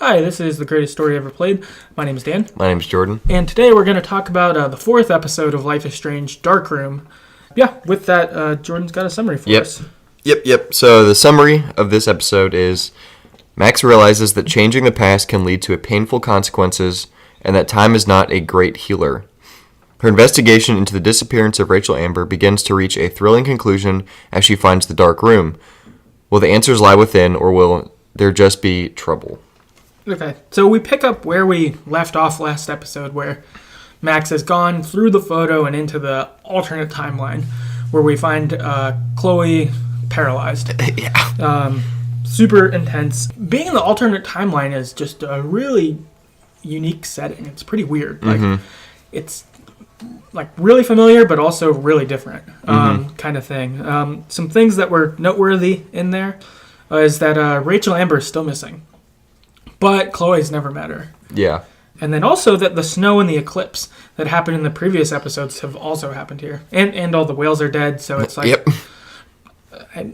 Hi, this is The Greatest Story Ever Played. My name is Dan. My name's Jordan. And today we're going to talk about the fourth episode of Life is Strange, Dark Room. Yeah, with that, Jordan's got a summary for us. Yep. So the summary of this episode is Max realizes that changing the past can lead to painful consequences and that time is not a great healer. Her investigation into the disappearance of Rachel Amber begins to reach a thrilling conclusion as she finds the dark room. Will the answers lie within, or will there just be trouble? Okay, so we pick up where we left off last episode, where Max has gone through the photo and into the alternate timeline, where we find Chloe paralyzed. Yeah. Super intense. Being in the alternate timeline is just a really unique setting. It's pretty weird. Like, it's like really familiar, but also really different kind of thing. Some things that were noteworthy in there is that Rachel Amber is still missing. But Chloe's never met her. Yeah. And then also that the snow and the eclipse that happened in the previous episodes have also happened here. And all the whales are dead, so it's like... Yep.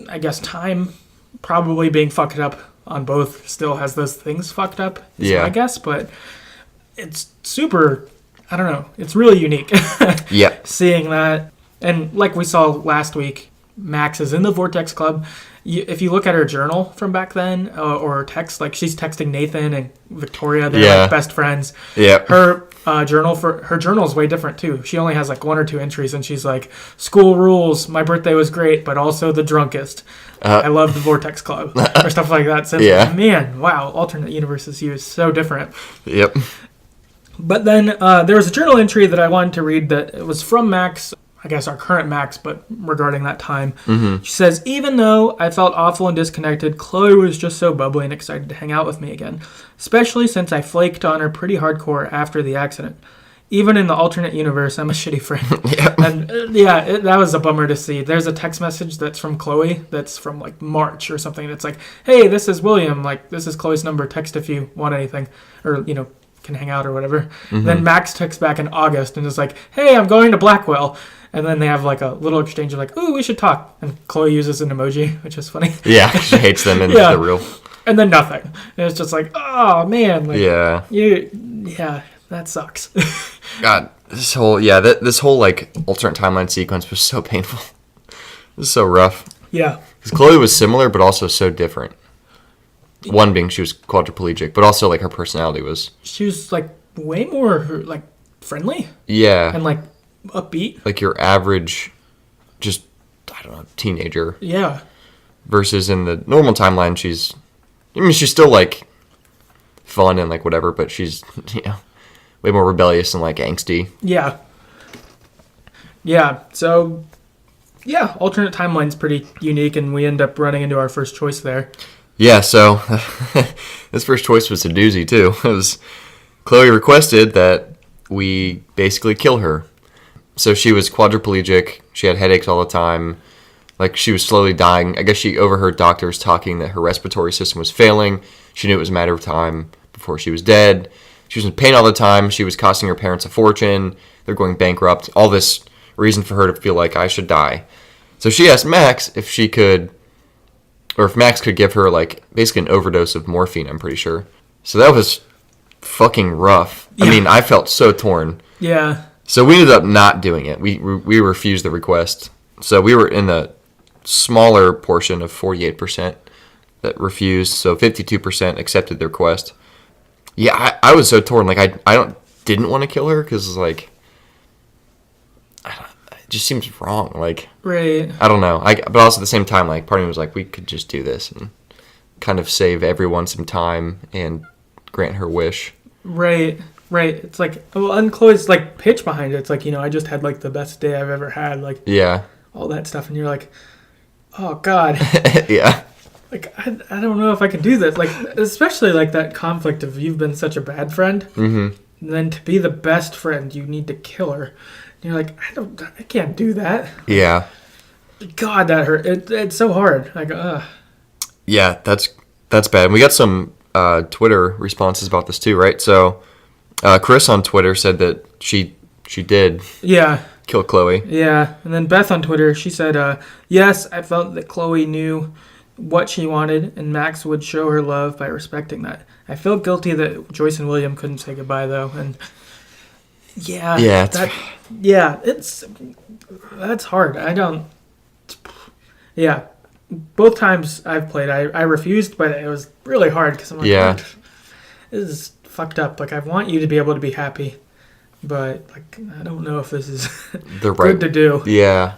I guess time probably being fucked up on both still has those things fucked up, is my guess. But it's super... I don't know. It's really unique. Yeah. Seeing that. And like we saw last week, Max is in the Vortex Club. If you look at her journal from back then, or text, like she's texting Nathan and Victoria, they're like best friends. Yeah. Her journal is way different too. She only has like one or two entries, and she's like, "School rules. My birthday was great, but also the drunkest. I love the Vortex Club," or stuff like that. So man, wow, alternate universes is so different. Yep. But then there was a journal entry that I wanted to read that it was from Max. I guess our current Max, but regarding that time. She says, "Even though I felt awful and disconnected, Chloe was just so bubbly and excited to hang out with me again, especially since I flaked on her pretty hardcore after the accident. Even in the alternate universe, I'm a shitty friend." And that was a bummer to see. There's a text message that's from Chloe that's from like March or something. That's like, "Hey, this is William. Like, this is Chloe's number. Text if you want anything, or can hang out or whatever." Then Max texts back in August and is like, "Hey, I'm going to Blackwell." And then they have like a little exchange of like, "Ooh, we should talk." And Chloe uses an emoji, which is funny. Yeah, she hates them in the real. And then nothing. And it's just like, oh man. Like, that sucks. God, this whole like alternate timeline sequence was so painful. It was so rough. Yeah. Because Chloe was similar, but also so different. One being she was quadriplegic, but also like her personality was. She was like way more like friendly. Yeah. And like upbeat. Like your average, just, I don't know, teenager. Yeah. Versus in the normal timeline, she's still like fun and like whatever, but she's, way more rebellious and like angsty. Yeah. Yeah. So, yeah, alternate timeline's pretty unique, and we end up running into our first choice there. Yeah, so this first choice was a doozy too. It was Chloe requested that we basically kill her. So she was quadriplegic. She had headaches all the time. Like, she was slowly dying. I guess she overheard doctors talking that her respiratory system was failing. She knew it was a matter of time before she was dead. She was in pain all the time. She was costing her parents a fortune. They're going bankrupt. All this reason for her to feel like I should die. So she asked Max if she could, or if Max could give her, like, basically an overdose of morphine, I'm pretty sure. So that was fucking rough. Yeah. I mean, I felt so torn. Yeah. So we ended up not doing it. We refused the request. So we were in the smaller portion of 48% that refused. So 52% accepted the request. Yeah, I was so torn. Like, I didn't want to kill her because, like, it just seems wrong. Like, right. I don't know. But also at the same time, like, part of me was like, we could just do this and kind of save everyone some time and grant her wish. Right. It's like, and Chloe's like pitch behind it. It's like, I just had like the best day I've ever had. Like, yeah, all that stuff, and you're like, oh God. Yeah. Like, I don't know if I can do this. Like, especially like that conflict of you've been such a bad friend, and then to be the best friend, you need to kill her. And you're like, I can't do that. Yeah. God, that hurt. It's so hard. Like, yeah, that's bad. And we got some Twitter responses about this too, right? So. Chris on Twitter said that she did kill Chloe. Yeah, and then Beth on Twitter, she said, "Yes, I felt that Chloe knew what she wanted, and Max would show her love by respecting that. I feel guilty that Joyce and William couldn't say goodbye, though, and that's hard. Both times I've played, I refused, but it was really hard because I'm like, this is fucked up. Like, I want you to be able to be happy, but like, I don't know if this is good to do,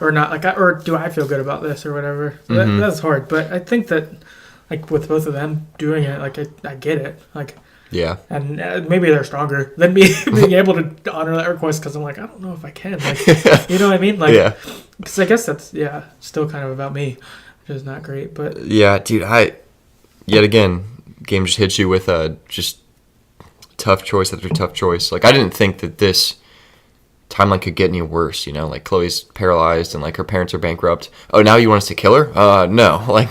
or not. Like, or do I feel good about this or whatever? So that's hard. But I think that, like, with both of them doing it, like, I get it. Like, and maybe they're stronger than me being able to honor that request because I'm like, I don't know if I can. Like, you know what I mean? Like, because I guess that's still kind of about me, which is not great. But dude, yet again, game just hits you with just tough choice after tough choice. Like, I didn't think that this timeline could get any worse, you know? Like, Chloe's paralyzed and, like, her parents are bankrupt. Oh, now you want us to kill her? No. Like,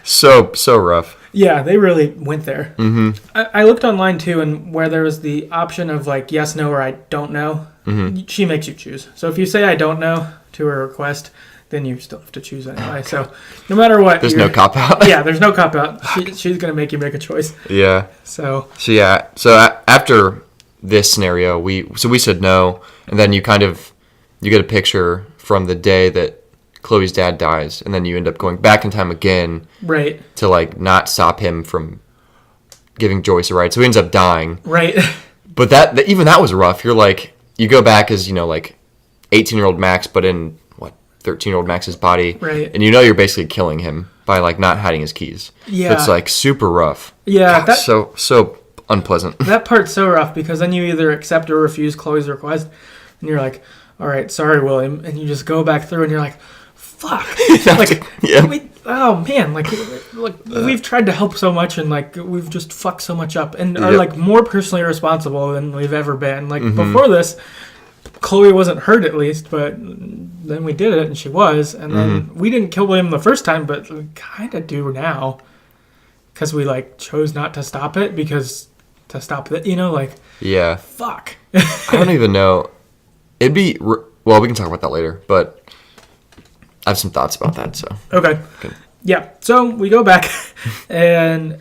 so rough. Yeah, they really went there. I looked online, too, and where there was the option of, like, yes, no, or I don't know, she makes you choose. So if you say I don't know to her request, then you still have to choose anyway. So no matter what, there's no cop out. There's no cop out. She's gonna make you make a choice. So after this scenario, we said no, and then you get a picture from the day that Chloe's dad dies, and then you end up going back in time again, right, to like not stop him from giving Joyce a ride. So he ends up dying, right. But that even that was rough. You're like, you go back as, you know, like 18-year-old Max, but in 13-year-old Max's body, right? And you know you're basically killing him by like not hiding his keys. Yeah, it's like super rough. Yeah, God, so unpleasant. That part's so rough because then you either accept or refuse Chloe's request, and you're like, all right, sorry, William, and you just go back through and you're like, fuck, oh man, like we've tried to help so much and like we've just fucked so much up and are like more personally responsible than we've ever been. Like before this, Chloe wasn't hurt at least, but then we did it and she was, and then we didn't kill William the first time, but we kind of do now because we like chose not to stop it you know, like fuck. I don't even know. It'd be well, we can talk about that later, but I have some thoughts about that. So okay. Yeah, so we go back and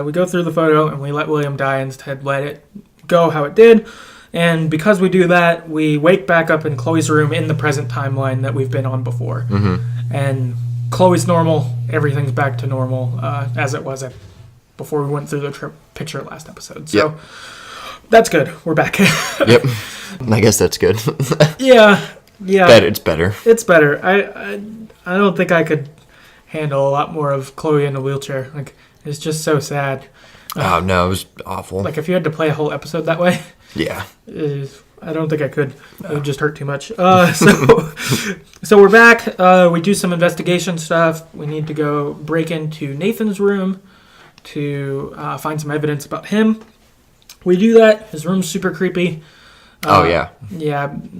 we go through the photo and we let William die instead, let it go how it did. And because we do that, we wake back up in Chloe's room in the present timeline that we've been on before. And Chloe's normal. Everything's back to normal as it was before we went through the picture last episode. So that's good. We're back. Yep. I guess that's good. Yeah. It's better. It's better. I don't think I could handle a lot more of Chloe in a wheelchair. Like, it's just so sad. Oh, no, it was awful. Like, if you had to play a whole episode that way... Yeah. I don't think I could. It would just hurt too much. So we're back. We do some investigation stuff. We need to go break into Nathan's room to find some evidence about him. We do that. His room's super creepy. Yeah,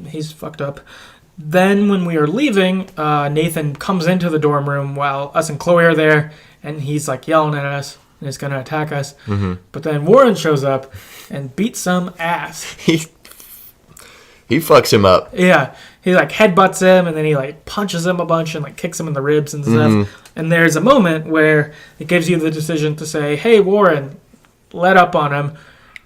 he's fucked up. Then when we are leaving, Nathan comes into the dorm room while us and Chloe are there, and he's like yelling at us and is going to attack us. But then Warren shows up and beats some ass. He fucks him up. Yeah. He like headbutts him and then he like punches him a bunch and like kicks him in the ribs and stuff. And there's a moment where it gives you the decision to say, hey, Warren, let up on him,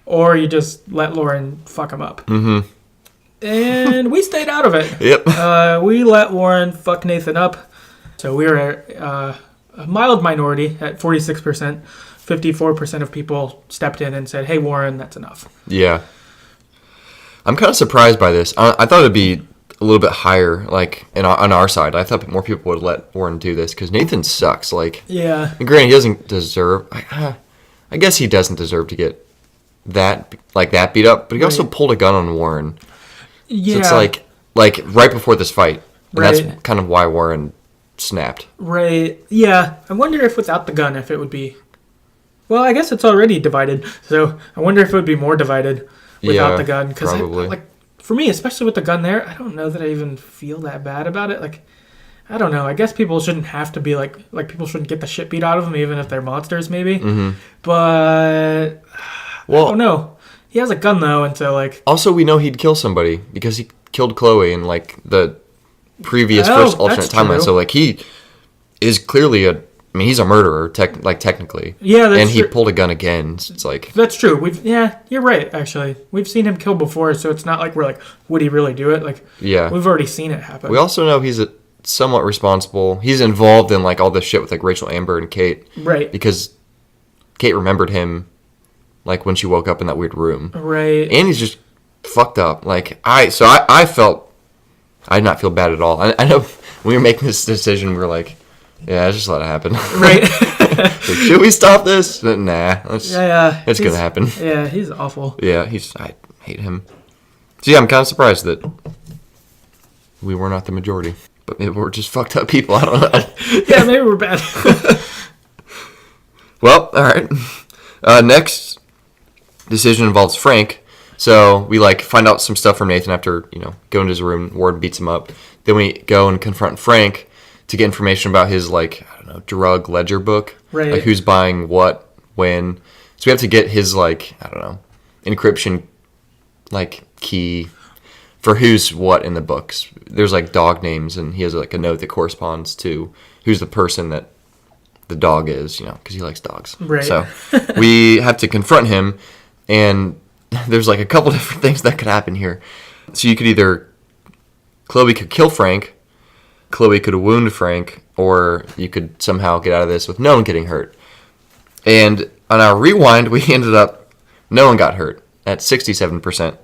or you just let Lauren fuck him up. And we stayed out of it. Yep. We let Warren fuck Nathan up. So we were a mild minority at 46%. 54% of people stepped in and said, hey, Warren, that's enough. Yeah. I'm kind of surprised by this. I thought it'd be a little bit higher, like, on our side. I thought more people would let Warren do this, because Nathan sucks. Like, yeah. And granted, he doesn't deserve... I guess he doesn't deserve to get that beat up, but he also pulled a gun on Warren. Yeah. So it's like right before this fight. And that's kind of why Warren snapped. Right. Yeah. I wonder if without the gun, if it would be... Well, I guess it's already divided, so I wonder if it would be more divided without the gun. Because like, for me, especially with the gun there, I don't know that I even feel that bad about it. Like, I don't know. I guess people shouldn't have to be like people shouldn't get the shit beat out of them, even if they're monsters, maybe. But I don't know. He has a gun though, and so like. Also, we know he'd kill somebody because he killed Chloe in like the previous first alternate timeline. So like he is clearly a I mean, he's a murderer, technically. Yeah, that's and he true. pulled a gun again. So it's like That's true. You're right. Actually, we've seen him kill before, so it's not like we're like, would he really do it? Like, yeah. we've already seen it happen. We also know he's somewhat responsible. He's involved in like all this shit with like Rachel Amber and Kate, right? Because Kate remembered him, like when she woke up in that weird room, right? And he's just fucked up. Like I did not feel bad at all. I know when we were making this decision, we were like, yeah, just let it happen. Right. Like, should we stop this? Nah. It's going to happen. Yeah, he's awful. Yeah, I hate him. So yeah, I'm kind of surprised that we were not the majority. But maybe we're just fucked up people. I don't know. Yeah, maybe we're bad. Well, all right. Next decision involves Frank. So we find out some stuff from Nathan after, going to his room. Ward beats him up. Then we go and confront Frank to get information about his, drug ledger book. Right. Like, who's buying what, when. So we have to get his, encryption, key for who's what in the books. There's, dog names, and he has, a note that corresponds to who's the person that the dog is, because he likes dogs. Right. So we have to confront him, and there's, a couple different things that could happen here. So you could either... Chloe could kill Frank, Chloe could wound Frank, or you could somehow get out of this with no one getting hurt. And on our rewind, we ended up, no one got hurt at 67%.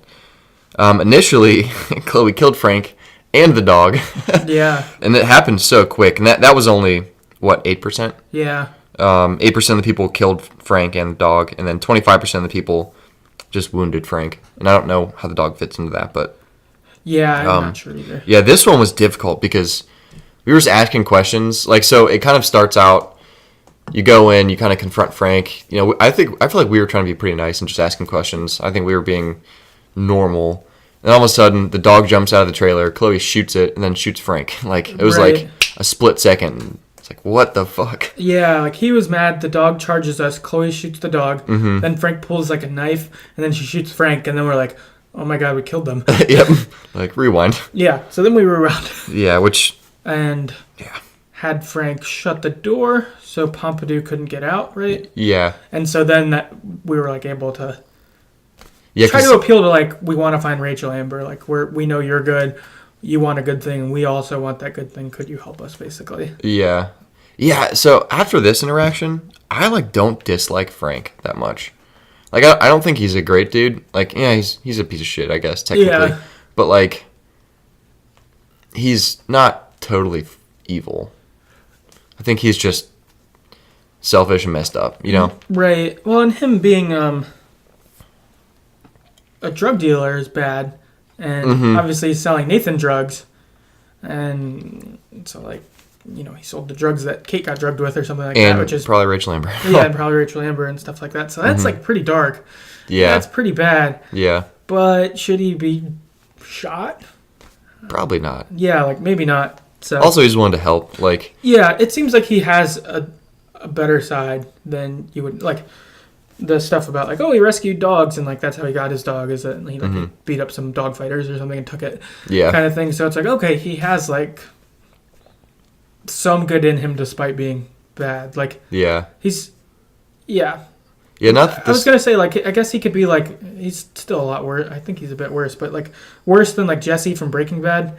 Initially, Chloe killed Frank and the dog. Yeah. And it happened so quick. And that was only, 8%? Yeah. 8% of the people killed Frank and the dog, and then 25% of the people just wounded Frank. And I don't know how the dog fits into that, but... Yeah, I'm not sure either. Yeah, this one was difficult because we were just asking questions. So it kind of starts out, you go in, you kind of confront Frank. I feel like we were trying to be pretty nice and just asking questions. I think we were being normal. And all of a sudden, the dog jumps out of the trailer, Chloe shoots it, and then shoots Frank. It was right. a split second. It's like, what the fuck? Yeah, he was mad. The dog charges us. Chloe shoots the dog. Mm-hmm. Then Frank pulls a knife, and then she shoots Frank, and then we're like, oh my god, we killed them. Yep. Rewind. Yeah, so then we were around. Yeah, And had Frank shut the door so Pompidou couldn't get out, right? Yeah. And so then we were able to try to appeal to we want to find Rachel Amber. We know you're good. You want a good thing, and we also want that good thing. Could you help us, basically? Yeah. Yeah, so after this interaction, I don't dislike Frank that much. I don't think he's a great dude. He's a piece of shit, I guess, technically. Yeah. But, he's not totally evil. I think he's just selfish and messed up, Right. Well, and him being a drug dealer is bad. And obviously he's selling Nathan drugs. And so, he sold the drugs that Kate got drugged with or something like that, which is probably Rachel Amber. Yeah, and probably Rachel Amber and stuff like that. So that's pretty dark. Yeah. That's pretty bad. Yeah. But should he be shot? Probably not. Yeah, maybe not. So also, he's willing to help. Yeah, it seems like he has a better side than you would the stuff about he rescued dogs and that's how he got his dog is that he beat up some dog fighters or something and took it. Yeah. Kind of thing. So it's okay, he has some good in him despite being bad. Yeah. He's yeah. Yeah, not I was gonna say I guess he could be he's still a lot worse. I think he's a bit worse, but worse than Jesse from Breaking Bad.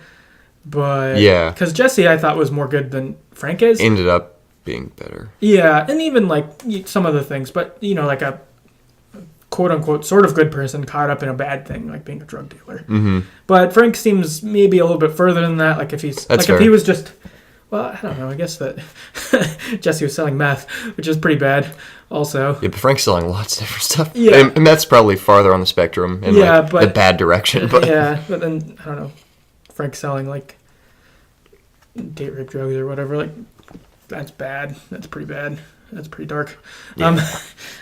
But yeah, because Jesse I thought was more good than Frank is. Ended up being better. Yeah, and even some other things, but a quote unquote sort of good person caught up in a bad thing, being a drug dealer. Mm-hmm. But Frank seems maybe a little bit further than that. If he's That's if fair. he was just. Well, I don't know. I guess that Jesse was selling meth, which is pretty bad also. Yeah, but Frank's selling lots of different stuff. Yeah. And meth's probably farther on the spectrum in the bad direction. But yeah, but then, I don't know, Frank's selling, date rape drugs or whatever. That's bad. That's pretty bad. That's pretty dark. Yeah.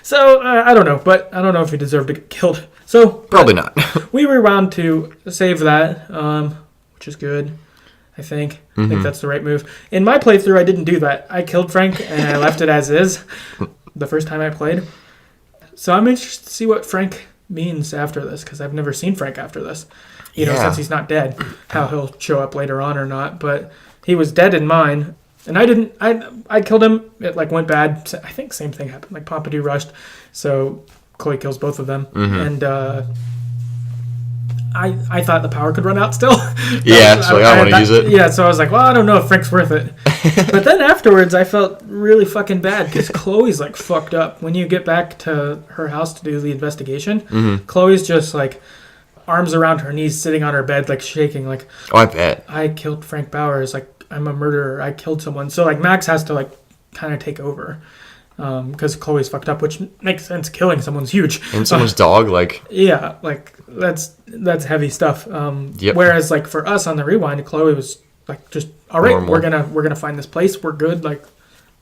So, I don't know. But I don't know if he deserved to get killed. So probably not. We were around to save that, which is good. I think that's the right move. In my playthrough, I didn't do that. I killed Frank and I left it as is the first time I played. So I'm interested to see what Frank means after this because I've never seen Frank after this. Since he's not dead, how he'll show up later on or not. But he was dead in mine, And I killed him. It like went bad. I think same thing happened. Like Pompidou rushed, so Chloe kills both of them. And I thought the power could run out still. Yeah, so I want to use it. Yeah, so I was like, well, I don't know if Frank's worth it. But then afterwards, I felt really fucking bad because Chloe's like fucked up. When you get back to her house to do the investigation, Chloe's just like arms around her knees, sitting on her bed, like shaking, like, oh, I bet. I killed Frank Bowers. Like, I'm a murderer. I killed someone. So like Max has to like kind of take over. Because Chloe's fucked up, which makes sense. Killing someone's huge. And someone's dog, like... Yeah, like, that's heavy stuff. Yep. Whereas, like, for us on the rewind, Chloe was, like, just, all right, normal. we're gonna find this place. We're good. Like,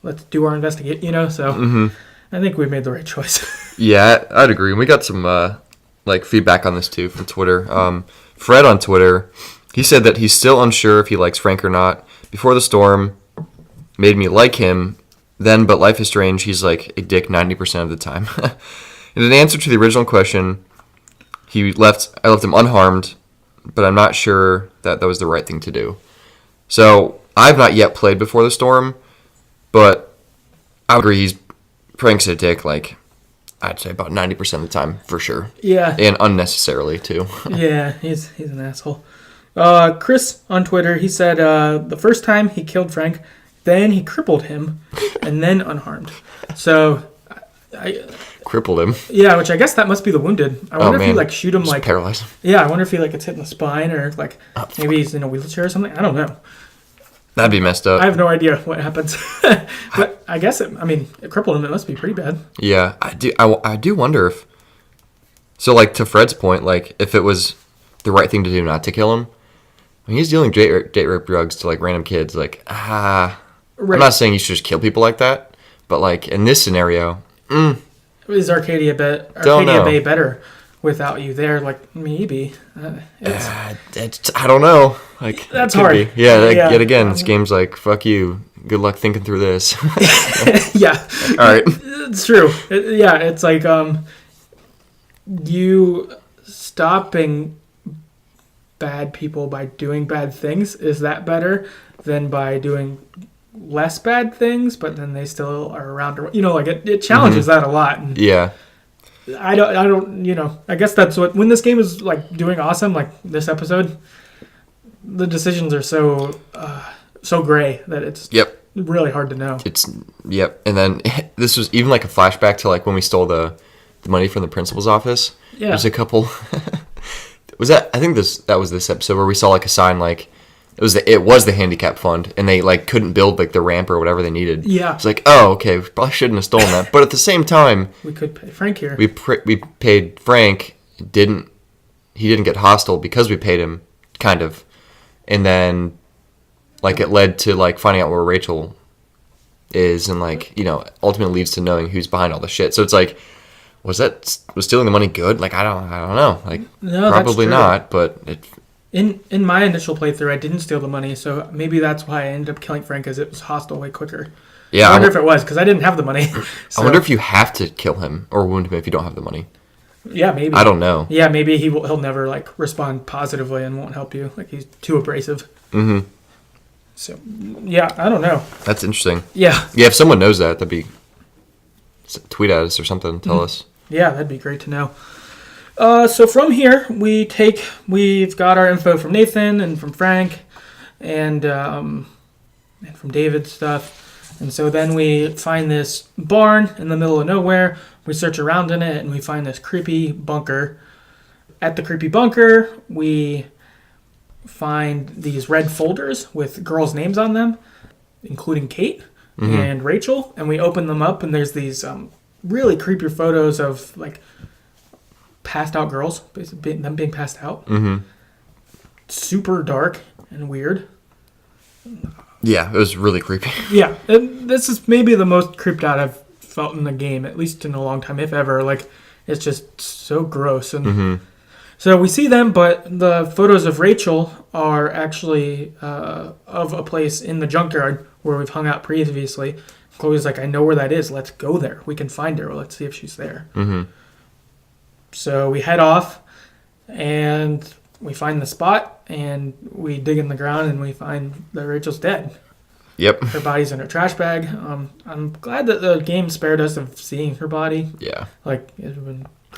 let's do our investigate, you know? So, I think we made the right choice. Yeah, I'd agree. We got some, like, feedback on this, too, from Twitter. Fred on Twitter, he said that he's still unsure if he likes Frank or not. Before the storm made me like him... Then, but life is strange, he's like a dick 90% of the time. And in answer to the original question, I left him unharmed, but I'm not sure that was the right thing to do. So, I've not yet played Before the Storm, but I would agree Frank's a dick, like, I'd say about 90% of the time, for sure. Yeah. And unnecessarily, too. Yeah, he's an asshole. Chris on Twitter, he said the first time he killed Frank... Then he crippled him, and then unharmed. So, crippled him. Yeah, which I guess that must be the wounded. I wonder if he like shoot him just like paralyzed him. Yeah, I wonder if he like gets hit in the spine or like maybe he's in a wheelchair or something. I don't know. That'd be messed up. I have no idea what happens, but I guess it crippled him. It must be pretty bad. Yeah, I do wonder if. So like to Fred's point, like if it was the right thing to do not to kill him. I mean, he's dealing date rape drugs to like random kids. Like Right. I'm not saying you should just kill people like that, but like in this scenario, is Arcadia Bay better without you there? Like maybe. I don't know. Like that's hard. Be. Yeah, yet again, this game's like fuck you. Good luck thinking through this. Yeah. All right. It's true. It's like you stopping bad people by doing bad things. Is that better than by doing less bad things, but then they still are around? You know, like it challenges that a lot. And yeah. I don't. You know, I guess that's what when this game is like doing awesome, like this episode, the decisions are so gray that it's really hard to know. And then this was even like a flashback to like when we stole the money from the principal's office. Yeah. There's a couple. I think that was this episode where we saw like a sign like it was the handicap fund and they like couldn't build like the ramp or whatever they needed. Yeah. It's like, oh, okay, we probably shouldn't have stolen that. But at the same time, we could pay Frank here. We paid Frank. He didn't get hostile because we paid him, kind of. And then like it led to like finding out where Rachel is and like, you know, ultimately leads to knowing who's behind all the shit. So it's like, was stealing the money good? Like I don't know. Like no, probably not, but it. In my initial playthrough, I didn't steal the money, so maybe that's why I ended up killing Frank, because it was hostile way quicker. Yeah, I wonder if it was, because I didn't have the money. So. I wonder if you have to kill him or wound him if you don't have the money. Yeah, maybe. I don't know. Yeah, maybe he'll never like respond positively and won't help you. Like he's too abrasive. Mm-hmm. So yeah, I don't know. That's interesting. Yeah. Yeah, if someone knows that, that'd be tweet at us or something. Tell us. Yeah, that'd be great to know. So from here, we've got our info from Nathan and from Frank and from David's stuff. And so then we find this barn in the middle of nowhere. We search around in it and we find this creepy bunker. At the creepy bunker, we find these red folders with girls' names on them, including Kate and Rachel. And we open them up and there's these really creepy photos of like passed out girls, basically them being passed out. Mm-hmm. Super dark and weird. Yeah, it was really creepy. Yeah, this is maybe the most creeped out I've felt in the game, at least in a long time, if ever. Like, it's just so gross. And so we see them, but the photos of Rachel are actually of a place in the junkyard where we've hung out previously. Chloe's like, I know where that is. Let's go there. We can find her. Let's see if she's there. Mm-hmm. So we head off, and we find the spot, and we dig in the ground, and we find that Rachel's dead. Yep. Her body's in a trash bag. I'm glad that the game spared us of seeing her body. Yeah. Like, it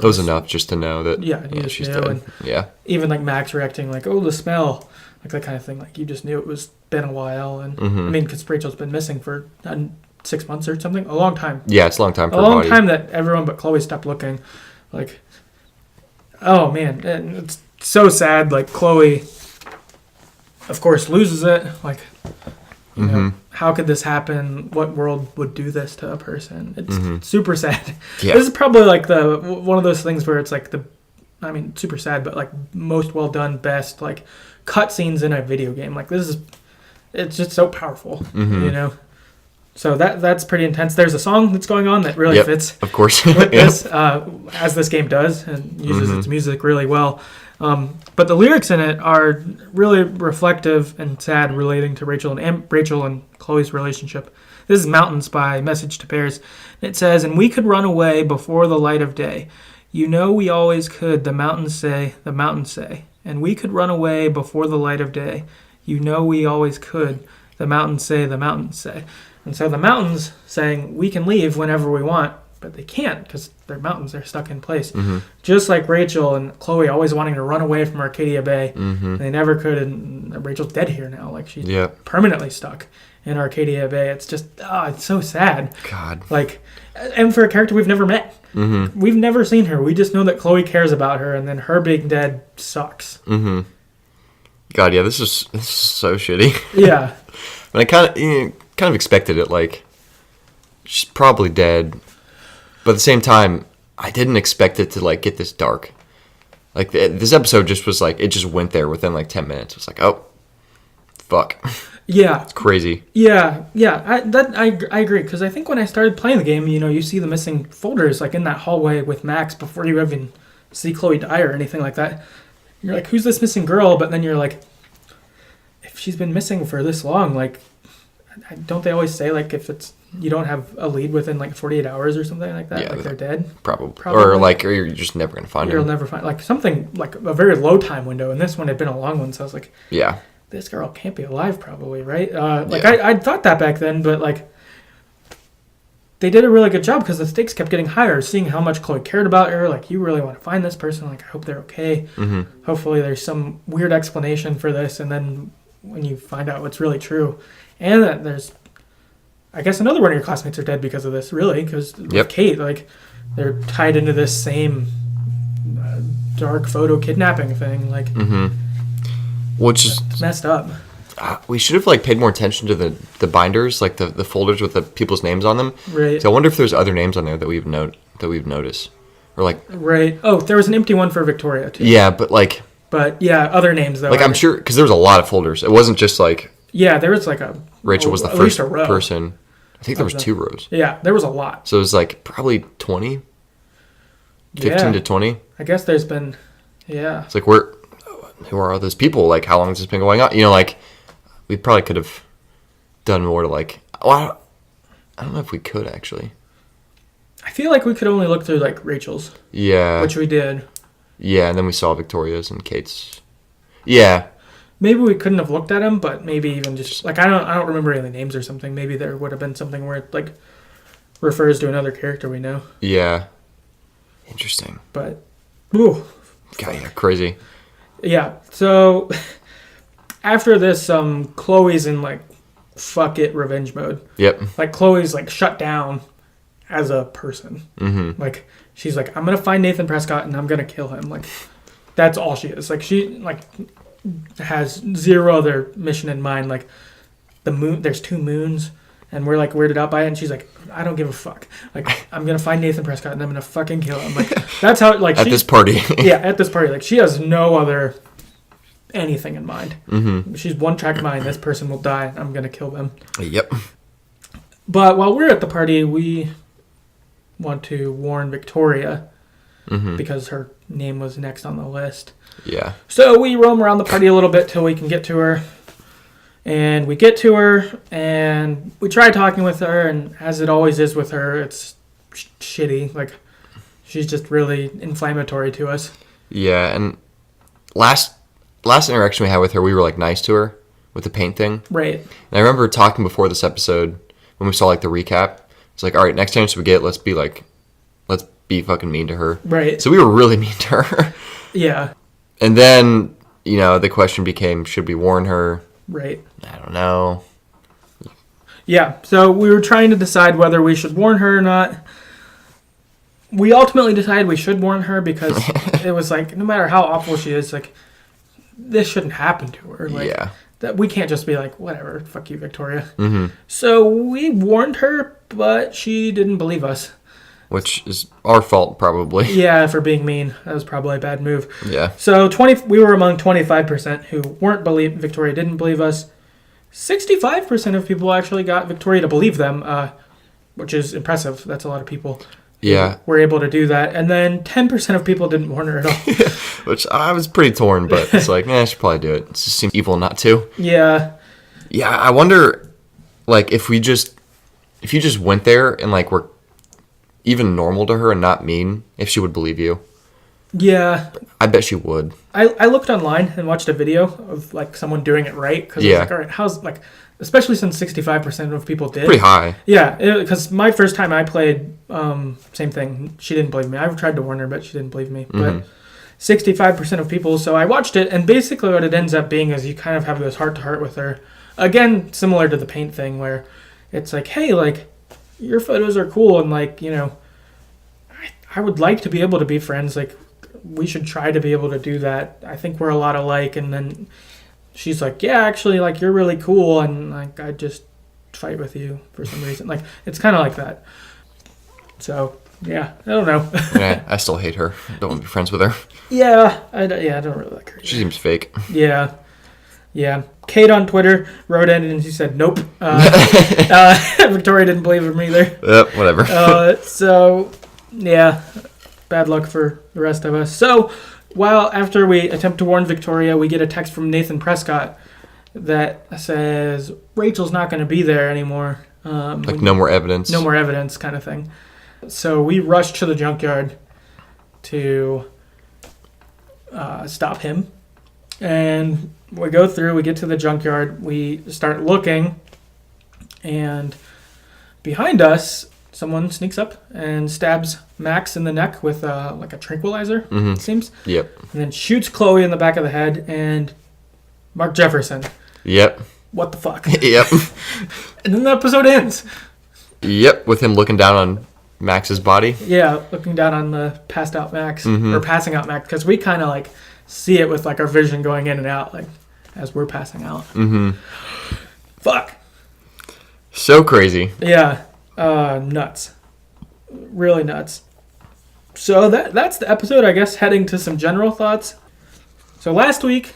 was enough just to know that she's dead. And yeah. Even like Max reacting like, oh, the smell. Like that kind of thing. Like you just knew it was been a while. And I mean, because Rachel's been missing for 6 months or something. A long time. Yeah, it's a long time for a long time that everyone but Chloe stopped looking. Like, oh man. And it's so sad. Like Chloe, of course, loses it. Like, you know, how could this happen? What world would do this to a person? It's super sad. Yeah. This is probably like one of those things where it's like super sad, but like most well done, best like cutscenes in a video game. Like it's just so powerful, you know. So that's pretty intense. There's a song that's going on that really fits, of course, with this, as this game does, and uses its music really well. But the lyrics in it are really reflective and sad, relating to Rachel and Chloe's relationship. This is Mountains by Message to Bears. It says, "And we could run away before the light of day. You know we always could, the mountains say, the mountains say. And we could run away before the light of day. You know we always could, the mountains say, the mountains say." And so the mountains saying we can leave whenever we want, but they can't because they're mountains. They're stuck in place. Just like Rachel and Chloe always wanting to run away from Arcadia Bay. They never could, and Rachel's dead here now. Like she's permanently stuck in Arcadia Bay. It's just, it's so sad. God. Like, and for a character we've never met. We've never seen her. We just know that Chloe cares about her, and then her being dead sucks. God, yeah, this is so shitty. Yeah. But I kind of expected it. Like, she's probably dead. But at the same time, I didn't expect it to, like, get this dark. Like, this episode just was, like, it just went there within, like, 10 minutes. It was like, oh, fuck. Yeah. It's crazy. Yeah. I agree. Because I think when I started playing the game, you know, you see the missing folders, like, in that hallway with Max before you even see Chloe die or anything like that. You're like, who's this missing girl? But then you're like, if she's been missing for this long, like, don't they always say, like, if it's you don't have a lead within like 48 hours or something like that, like they're dead? Probably. Or like, or you're just never going to find her. You'll never find, like, something, like a very low time window. And this one had been a long one. So I was like, yeah, this girl can't be alive probably, right? I thought that back then, but like, they did a really good job because the stakes kept getting higher, seeing how much Chloe cared about her. Like, you really want to find this person. Like, I hope they're okay. Hopefully there's some weird explanation for this. And then when you find out what's really true, and that there's, I guess another one of your classmates are dead because of this, really, because with Kate, like, they're tied into this same dark photo kidnapping thing, like, which is messed up. We should have, like, paid more attention to the binders, like the folders with the people's names on them. Right. So I wonder if there's other names on there that we've noticed, or like. Right. Oh, there was an empty one for Victoria too. Yeah, but like. But yeah, other names though. Like, I'm sure because there was a lot of folders. It wasn't just like. Yeah, there was like a. Rachel was the first person. I think there was 2 rows. Yeah, there was a lot. So it was like probably 20, 15 to 20. I guess there's been, yeah. It's like, who are all those people? Like, how long has this been going on? You know, like, we probably could have done more to, like, well, I don't know if we could actually. I feel like we could only look through like Rachel's. Yeah. Which we did. Yeah, and then we saw Victoria's and Kate's. Yeah. Maybe we couldn't have looked at them, but maybe even just like I don't remember any names or something. Maybe there would have been something where it like refers to another character we know. Yeah. Interesting. But, ooh. God, yeah, crazy. Yeah. So after this, Chloe's in like fuck it revenge mode. Yep. Like Chloe's like shut down as a person. Like she's like, I'm gonna find Nathan Prescott and I'm gonna kill him. Like that's all she is. Like she like has zero other mission in mind. Like the moon, there's 2 moons, and we're like weirded out by it. And she's like, I don't give a fuck. Like I'm gonna find Nathan Prescott and I'm gonna fucking kill him. Like that's how like at this party. Yeah, at this party. Like she has no other anything in mind. She's one track mind. This person will die. I'm gonna kill them. Yep. But while we're at the party, we want to warn Victoria because her name was next on the list. Yeah. So we roam around the party a little bit till we can get to her. And we get to her, and we try talking with her, and as it always is with her, it's shitty. Like, she's just really inflammatory to us. Yeah, and last interaction we had with her, we were, like, nice to her. with the paint thing. Right. And I remember talking before this episode when we saw like the recap. It's like, all right, next chance we get, let's be fucking mean to her. Right. So we were really mean to her. Yeah. And then, the question became, should we warn her? Right. I don't know. Yeah. So we were trying to decide whether we should warn her or not. We ultimately decided we should warn her because it was like, no matter how awful she is, like, this shouldn't happen to her. Like, yeah. That we can't just be like, whatever, fuck you, Victoria. Mm-hmm. So we warned her, but she didn't believe us. Which is our fault, probably. Yeah, for being mean. That was probably a bad move. Yeah. So we were among 25% who Victoria didn't believe us. 65% of people actually got Victoria to believe them, which is impressive. That's a lot of people. Yeah. Were able to do that. And then 10% of people didn't warn her at all. Which I was pretty torn, but it's like, I should probably do it. It just seems evil not to. Yeah. Yeah, I wonder, like, if you just went there and, like, were even normal to her and not mean, if she would believe you. Yeah. I bet she would. I looked online and watched a video of, like, someone doing it right. Because I was like, all right, how's, like, especially since 65% of people did. Pretty high. Yeah, because my first time I played, same thing. She didn't believe me. I tried to warn her, but she didn't believe me. Mm-hmm. But 65% of people, so I watched it, and basically what it ends up being is you kind of have this heart-to-heart with her. Again, similar to the paint thing, where it's like, hey, like, your photos are cool, and, like, I would like to be able to be friends. Like, we should try to be able to do that. I think we're a lot alike. And then she's like, yeah, actually, like, you're really cool, and, like, I'd just fight with you for some reason. Like, it's kind of like that. So, yeah, I don't know. Yeah, I still hate her. Don't want to be friends with her. Yeah, I don't really like her. She seems fake. Yeah. Kate on Twitter wrote in and she said, nope. Victoria didn't believe him either. Yep, whatever. So, yeah, bad luck for the rest of us. So, after we attempt to warn Victoria, we get a text from Nathan Prescott that says, Rachel's not going to be there anymore. No more evidence. No more evidence kind of thing. So we rush to the junkyard to stop him. And we go through, we get to the junkyard, we start looking, and behind us, someone sneaks up and stabs Max in the neck with like a tranquilizer, it seems. Yep. And then shoots Chloe in the back of the head and Mark Jefferson. Yep. What the fuck? Yep. And then the episode ends. Yep, with him looking down on Max's body. Yeah, looking down on the passed out Max, or passing out Max, because we kind of like see it with like our vision going in and out, like as we're passing out. Mm-hmm. Fuck. So crazy. Yeah, nuts. Really nuts. So that's the episode, I guess, heading to some general thoughts. So last week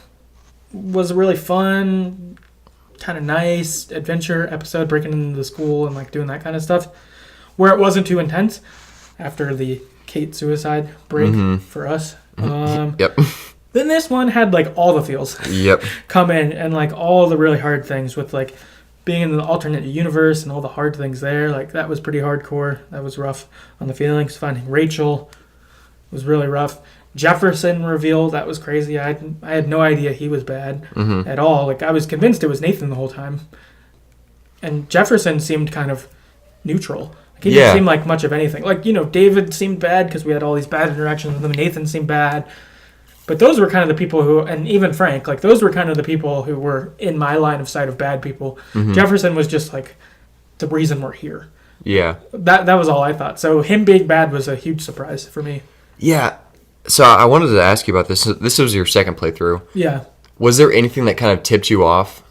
was a really fun, kind of nice adventure episode, breaking into the school and like doing that kind of stuff, where it wasn't too intense after the Kate suicide break for us. Yep. Then this one had like all the feels come in, and like all the really hard things with like being in the alternate universe and all the hard things there. Like that was pretty hardcore. That was rough on the feelings. Finding Rachel was really rough. Jefferson reveal, that was crazy. I had no idea he was bad at all. Like I was convinced it was Nathan the whole time. And Jefferson seemed kind of neutral. Like he didn't seem like much of anything. Like, David seemed bad because we had all these bad interactions with him. Nathan seemed bad. But those were kind of the people who, and even Frank, like those were kind of the people who were in my line of sight of bad people. Jefferson was just like the reason we're here. Yeah. That was all I thought. So him being bad was a huge surprise for me. Yeah. So I wanted to ask you about this. This was your second playthrough. Yeah. Was there anything that kind of tipped you off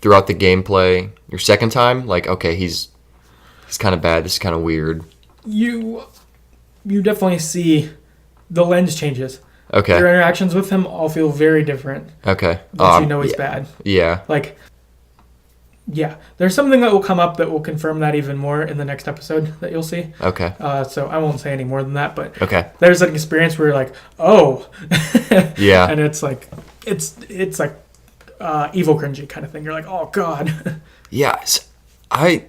throughout the gameplay your second time? Like, okay, he's kind of bad. This is kind of weird. You definitely see the lens changes. Okay. Your interactions with him all feel very different. Okay. Once he's bad. Yeah. Like, yeah. There's something that will come up that will confirm that even more in the next episode that you'll see. Okay. So I won't say any more than that, but okay. There's an experience where you're like, oh. Yeah. And it's like, it's like evil cringy kind of thing. You're like, oh, God. Yeah. I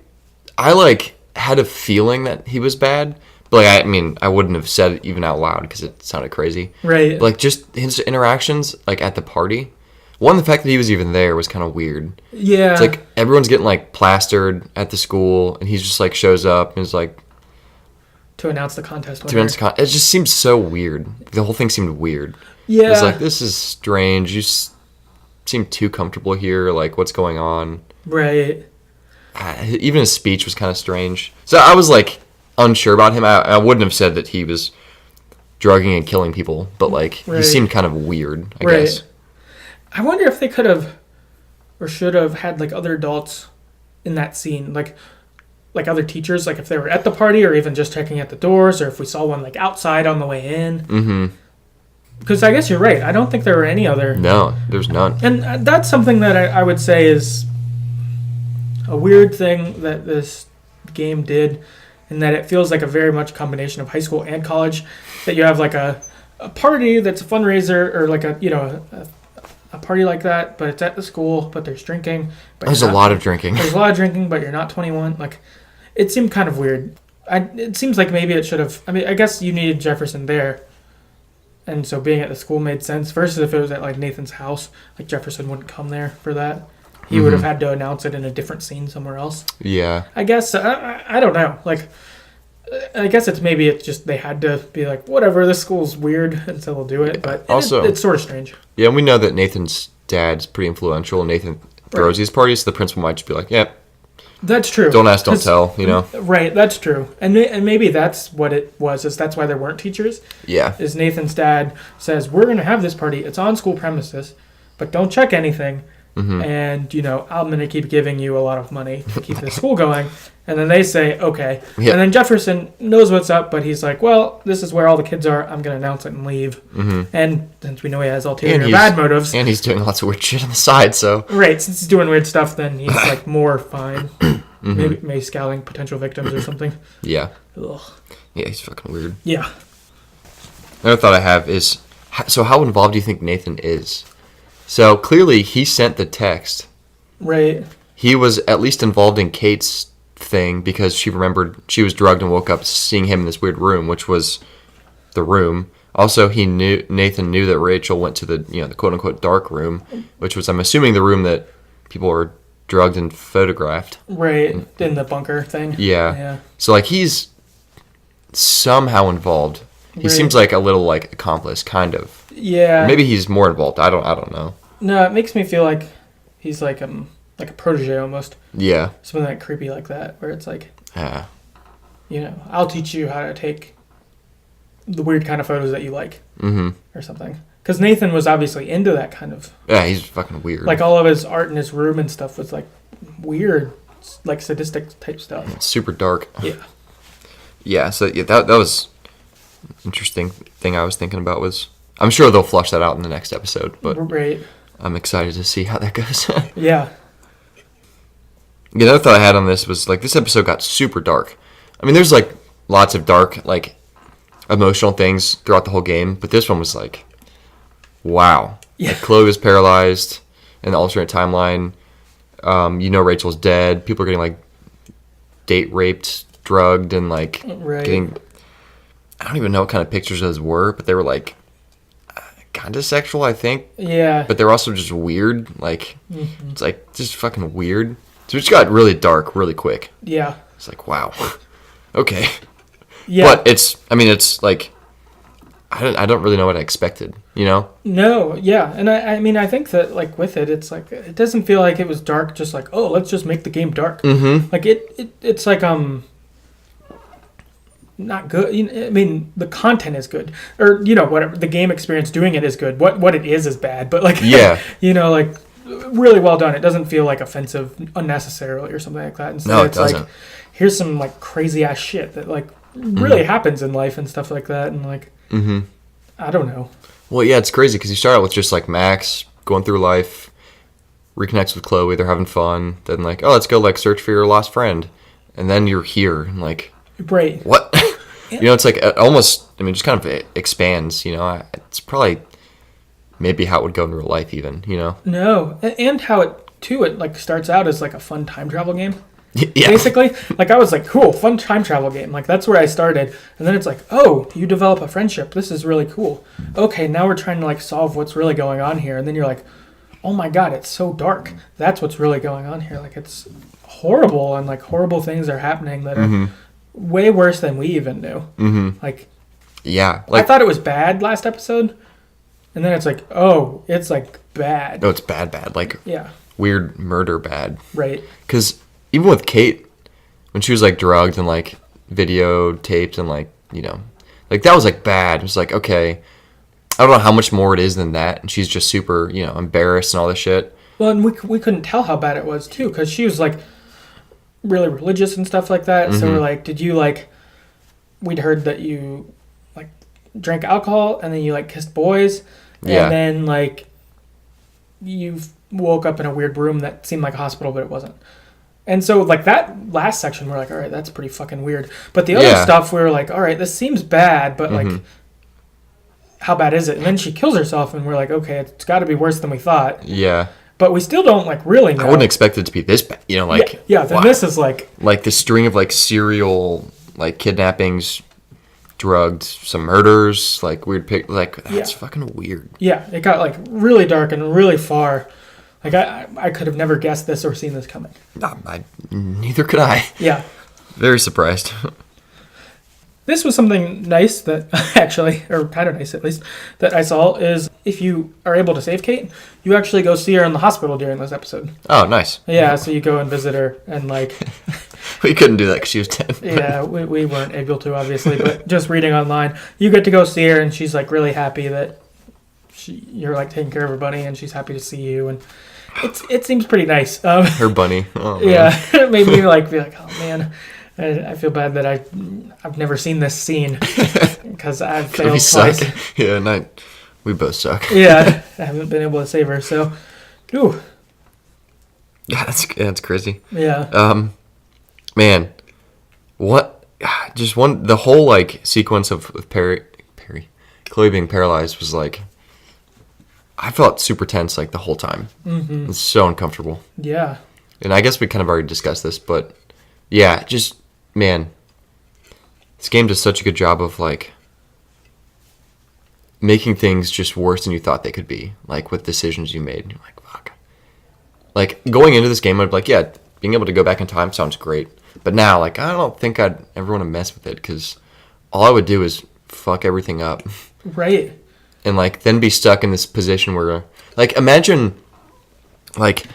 like had a feeling that he was bad. But, like, I mean, I wouldn't have said it even out loud because it sounded crazy. Right. But, like, just his interactions, like, at the party One, the fact that he was even there was kind of weird. Yeah. It's like everyone's getting like plastered at the school, and he's just like shows up and is like to announce the contest winner. It just seems so weird. The whole thing seemed weird. Yeah. It was like, this is strange. You seem too comfortable here. Like, what's going on? Right. Even his speech was kind of strange. So I was like unsure about him. I wouldn't have said that he was drugging and killing people, but like he seemed kind of weird, I guess. I wonder if they could have or should have had like other adults in that scene, like other teachers, like if they were at the party or even just checking at the doors, or if we saw one like outside on the way in. Mm-hmm. Because I guess you're right. I don't think there were any other. No, there's none. And that's something that I would say is a weird thing that this game did, in that it feels like a very much combination of high school and college. That you have like a party that's a fundraiser, or like a party like that, but it's at the school, but there's drinking. But there's a lot of drinking. There's a lot of drinking, but you're not 21. Like, it seemed kind of weird. It seems like maybe it should have. I mean, I guess you needed Jefferson there, and so being at the school made sense. Versus if it was at like Nathan's house, like Jefferson wouldn't come there for that. He would have had to announce it in a different scene somewhere else. Yeah. I guess I don't know. Like, I guess it's just they had to be like, whatever, this school's weird, and so we'll do it. But also, it's sort of strange. Yeah, and we know that Nathan's dad's pretty influential. Nathan throws these parties, so the principal might just be like, "Yep, that's true. Don't ask, don't tell." You know, right? That's true, and maybe that's what it was. Is that's why there weren't teachers? Yeah. Is Nathan's dad says, "We're going to have this party. It's on school premises, but don't check anything." Mm-hmm. And, I'm going to keep giving you a lot of money to keep the school going. And then they say, okay. Yep. And then Jefferson knows what's up, but he's like, well, this is where all the kids are. I'm going to announce it and leave. Mm-hmm. And since we know he has ulterior bad motives. And he's doing lots of weird shit on the side, so. Right. Since he's doing weird stuff, then he's like more fine. Mm-hmm. Maybe scouting potential victims or something. Yeah. Ugh. Yeah, he's fucking weird. Yeah. Another thought I have is, so how involved do you think Nathan is? So clearly he sent the text. Right. He was at least involved in Kate's thing because she remembered she was drugged and woke up seeing him in this weird room, which was the room. Also, Nathan knew that Rachel went to the quote unquote dark room, which was, I'm assuming, the room that people were drugged and photographed. Right. In the bunker thing. Yeah. So like he's somehow involved. He seems like a little like accomplice, kind of. Yeah. Maybe he's more involved. I don't know. No, it makes me feel like he's like a protege almost. Yeah. Something like creepy like that, where it's like, I'll teach you how to take the weird kind of photos that you like, or something. Because Nathan was obviously into that kind of. Yeah, he's fucking weird. Like all of his art in his room and stuff was like weird, like sadistic type stuff. Super dark. Yeah. Yeah. So that was interesting thing I was thinking about was. I'm sure they'll flush that out in the next episode, but I'm excited to see how that goes. Yeah. The other thought I had on this was, like, this episode got super dark. I mean, there's, like, lots of dark, like, emotional things throughout the whole game, but this one was, like, wow. Yeah. Like, Chloe was paralyzed in the alternate timeline. Rachel's dead. People are getting, like, date raped, drugged, and, like, getting... I don't even know what kind of pictures those were, but they were, like... kind of sexual, I think. Yeah. But they're also just weird. Like, it's like just fucking weird. So it just got really dark really quick. Yeah. It's like, wow. Okay. Yeah. But it's like, I don't really know what I expected, No, yeah. And I mean, I think that, like, with it, it's like, it doesn't feel like it was dark just like, oh, let's just make the game dark. Mm-hmm. Like, it's like, not good. I mean, the content is good, or whatever. The game experience doing it is good. What it is bad, but like like really well done. It doesn't feel like offensive unnecessarily or something like that. Instead, it doesn't. Like, here's some like crazy ass shit that like really happens in life and stuff like that, and like I don't know. Well, yeah, it's crazy because you start out with just like Max going through life, reconnects with Chloe, they're having fun. Then like, oh, let's go like search for your lost friend, and then you're here and like, right? What? It's like almost, just kind of expands, It's probably maybe how it would go in real life even, No, and how it like starts out as like a fun time travel game. Yeah. Basically, like I was like, cool, fun time travel game. Like that's where I started. And then it's like, oh, you develop a friendship. This is really cool. Okay, now we're trying to like solve what's really going on here. And then you're like, oh my God, it's so dark. That's what's really going on here. Like, it's horrible, and like horrible things are happening that are way worse than we even knew. Like, yeah, I thought it was bad last episode, and then it's like, oh, it's like bad. No, it's bad. Like, yeah, weird murder bad. right. Because even with Kate, when she was like drugged and like videotaped and like, you know, like that was like bad. It was like, okay, I don't know how much more it is than that, and she's just super, you know, embarrassed and all this shit. Well, and we couldn't tell how bad it was too, because she was like really religious and stuff like that. So we're like, did you like? We'd heard that you like drank alcohol and then you like kissed boys, and then like you woke up in a weird room that seemed like a hospital, but it wasn't. And so like that last section, we're like, all right, that's pretty fucking weird. But the other stuff, we were like, all right, this seems bad, but like, how bad is it? And then she kills herself, and we're like, okay, it's got to be worse than we thought. Yeah. But we still don't like really know. I wouldn't expect it to be this bad. You know, like then wow. This is like the string of like serial like kidnappings, drugged, some murders, like weird like that's fucking weird. Yeah, it got like really dark and really far. Like I could have never guessed this or seen this coming. No, neither could I. Yeah. Very surprised. This was something nice that actually, or kind of nice at least, that I saw is if you are able to save Kate, you actually go see her in the hospital during this episode. Oh, nice. Yeah, so you go and visit her and like... We couldn't do that because she was dead. Yeah, we weren't able to, obviously, but just reading online, you get to go see her and she's like really happy that you're like taking care of her bunny and she's happy to see you, and it seems pretty nice. Her bunny. Oh, man. Yeah, it made me like be like, oh man... I feel bad that I've never seen this scene because I've failed twice. Yeah, we both suck. Yeah, I haven't been able to save her, so... Ooh. Yeah, that's crazy. Yeah. Man, what... Just the whole, like, sequence of Chloe being paralyzed was, like... I felt super tense, like, the whole time. Mm-hmm. It's so uncomfortable. Yeah. And I guess we kind of already discussed this, but... Yeah, just... Man, this game does such a good job of, like, making things just worse than you thought they could be, like, with decisions you made. You're like, fuck. Like, going into this game, I'd be like, yeah, being able to go back in time sounds great. But now, like, I don't think I'd ever want to mess with it, because all I would do is fuck everything up. Right. And, like, then be stuck in this position where, like, imagine, like...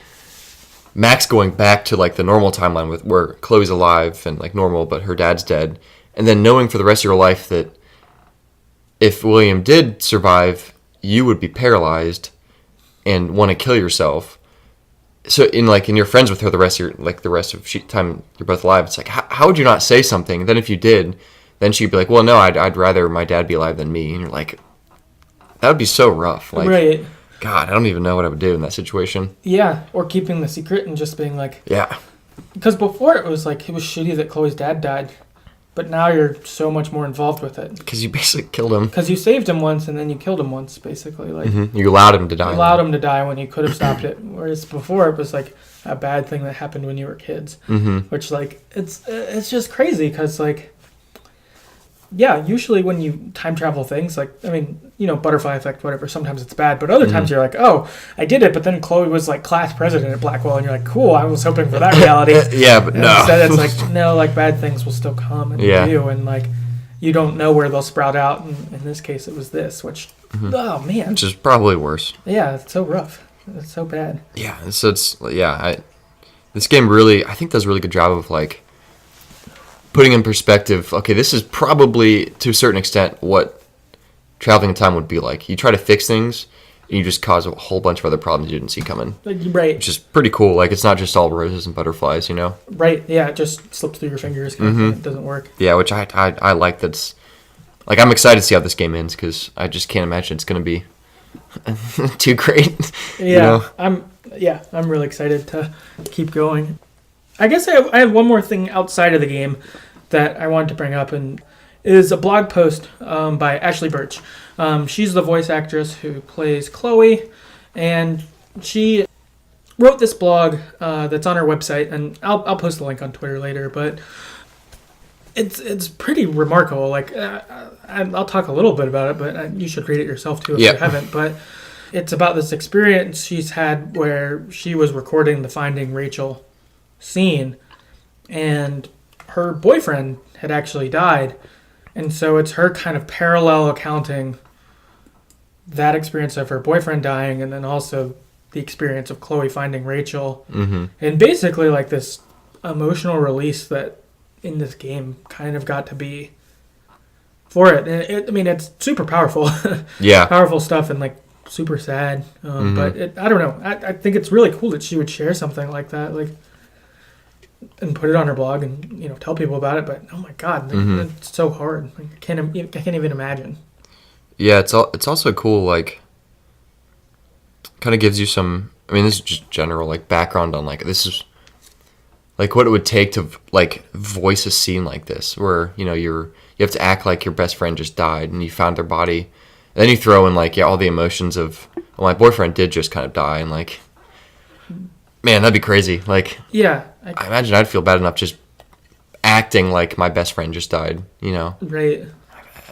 Max going back to, like, the normal timeline with where Chloe's alive and, like, normal, but her dad's dead. And then knowing for the rest of your life that if William did survive, you would be paralyzed and want to kill yourself. So, in your friends with her the rest of time you're both alive, it's like, how would you not say something? Then if you did, then she'd be like, well, no, I'd rather my dad be alive than me. And you're like, that would be so rough. Like, right. God, I don't even know what I would do in that situation. Yeah, or keeping the secret and just being like... Yeah. Because before it was like, it was shitty that Chloe's dad died, but now you're so much more involved with it. Because you basically killed him. Because you saved him once and then you killed him once, basically. Like You allowed him to die. You allowed him to die when you could have stopped it. Whereas before it was like a bad thing that happened when you were kids. Which, like, it's just crazy because, like... Yeah, usually when you time travel things, like, I mean, you know, butterfly effect, whatever, sometimes it's bad, but other times you're like, oh, I did it, but then Chloe was, like, class president at Blackwell, and you're like, cool, I was hoping for that reality. Yeah, but and no. Instead, it's like, no, like, bad things will still come and do, and, like, you don't know where they'll sprout out, and in this case, it was this, which, oh, man. Which is probably worse. Yeah, it's so rough. It's so bad. Yeah, so this game really, I think does a really good job of, like, putting in perspective, okay, this is probably, to a certain extent, what traveling in time would be like. You try to fix things, and you just cause a whole bunch of other problems you didn't see coming. Right. Which is pretty cool. Like, it's not just all roses and butterflies, you know? Right, yeah, it just slips through your fingers. It doesn't work. Yeah, which I like. That's, like, I'm excited to see how this game ends, because I just can't imagine it's going to be too great. Yeah, you know? I'm really excited to keep going. I guess I have one more thing outside of the game that I wanted to bring up, and is a blog post by Ashley Birch. She's the voice actress who plays Chloe, and she wrote this blog that's on her website, and I'll post the link on Twitter later, but it's pretty remarkable. Like, I'll talk a little bit about it, but you should read it yourself too if you haven't. But It's about this experience she's had where she was recording the Finding Rachel scene, and her boyfriend had actually died. And so it's her kind of parallel accounting that experience of her boyfriend dying, and then also the experience of Chloe finding Rachel. Mm-hmm. And basically like this emotional release that in this game kind of got to be for it. And I mean, it's super powerful. Yeah. Powerful stuff, and like super sad. But I don't know. I think it's really cool that she would share something like that, like, and put it on her blog and, you know, tell people about it. But oh my God, it's so hard. Like, I can't even imagine. Yeah, it's also cool, like, kind of gives you some, I mean, this is just general, like, background on, like, this is, like, what it would take to, like, voice a scene like this, where, you know, you have to act like your best friend just died and you found their body. And then you throw in, like, yeah, all the emotions of, well, my boyfriend did just kind of die, and, like, man, that'd be crazy. Like, yeah, I imagine I'd feel bad enough just acting like my best friend just died, you know? Right.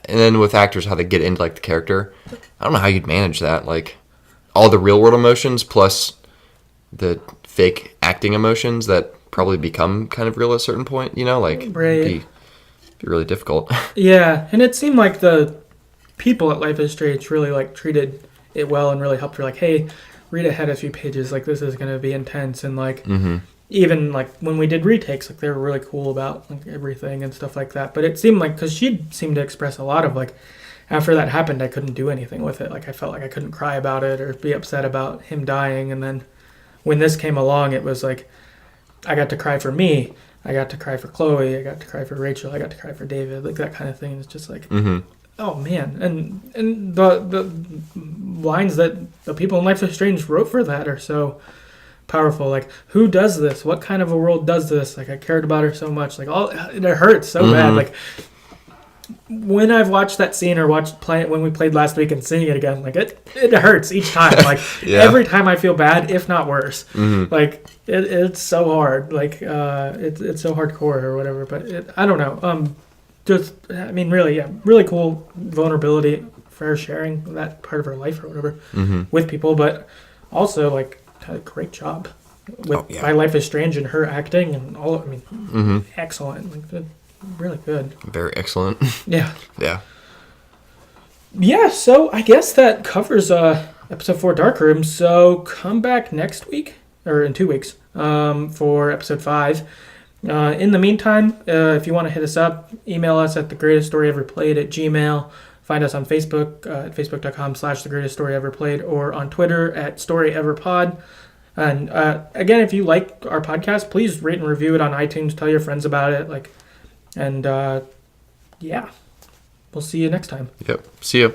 And then with actors, how they get into, like, the character, I don't know how you'd manage that. Like, all the real world emotions plus the fake acting emotions that probably become kind of real at a certain point, you know? Like, right. It'd be really difficult. Yeah, and it seemed like the people at Life is Strange really, like, treated it well and really helped her, like, hey, read ahead a few pages, like, this is going to be intense. And, like, even, like, when we did retakes, like, they were really cool about, like, everything and stuff like that. But it seemed like, because she seemed to express a lot of, like, after that happened, I couldn't do anything with it. Like, I felt like I couldn't cry about it or be upset about him dying. And then when this came along, it was like, I got to cry for me. I got to cry for Chloe. I got to cry for Rachel. I got to cry for David. Like, that kind of thing. It's just like, oh, man. And the lines that the people in Life is Strange wrote for that are so powerful. Like, who does this? What kind of a world does this? Like, I cared about her so much. Like, it hurts so bad. Like, when I've watched that scene or when we played last week and seeing it again, like, it hurts each time. Like, every time I feel bad, if not worse. Like, it's so hard. Like, it's so hardcore or whatever. But I don't know. Just, I mean, really, yeah, really cool vulnerability for her sharing that part of her life or whatever with people. But also, like, a great job with My Life is Strange and her acting and all. I mean, excellent. Like, really good. Very excellent. Yeah. Yeah. Yeah, so I guess that covers episode 4 Dark Room. So come back next week, or in 2 weeks, for episode 5. In the meantime, if you want to hit us up, email us at TheGreatestStoryEverPlayed@gmail.com. Find us on Facebook at facebook.com/TheGreatestStoryEverPlayed, or on Twitter at StoryEverPod. And again, if you like our podcast, please rate and review it on iTunes. Tell your friends about it. Like, and yeah, we'll see you next time. Yep. See ya.